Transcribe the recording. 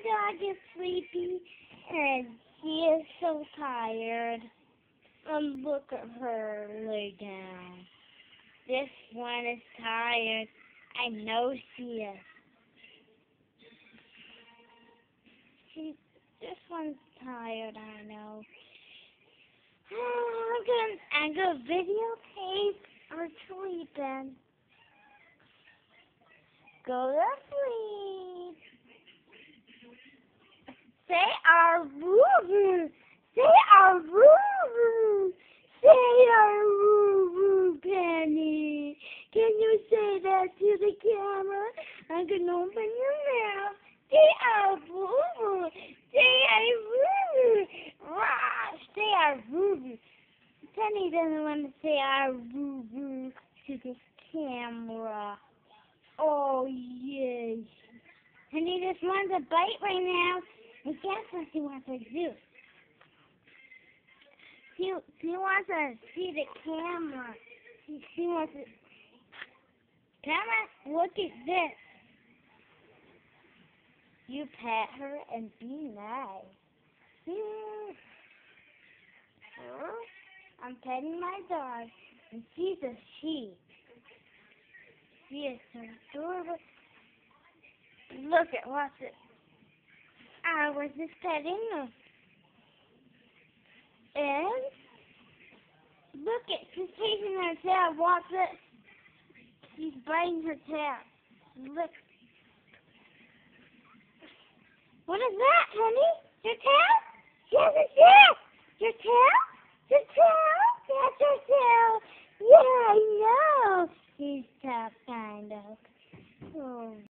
dog is sleepy and she is so tired. Look at her lay down. This one is tired. I know she is. This one's tired, I know. I'm gonna videotape her sleeping. Go to sleep. Say our woo-woo. Say our woo-woo. Say our woo-woo, Penny. Can you say that to the camera? I'm gonna open your mouth. Say our woo-woo. Say our woo-woo. Rah. Say our woo-woo. Penny doesn't want to say our woo-woo to the camera. Oh, yes. Penny just wants a bite right now. And guess what she wants to do? She wants to see the camera. She wants to... Camera, look at this. You pet her and be nice. I'm petting my dog, and she's a she. She is so adorable. Look at, watch it. I was just petting her. And look at, she's chasing her tail. Watch it. She's biting her tail. Look. What is that, honey? Your tail? Yes, it's yes. Your tail? Your tail? That's your tail. Yeah, I know. She's tough, kind of. Oh.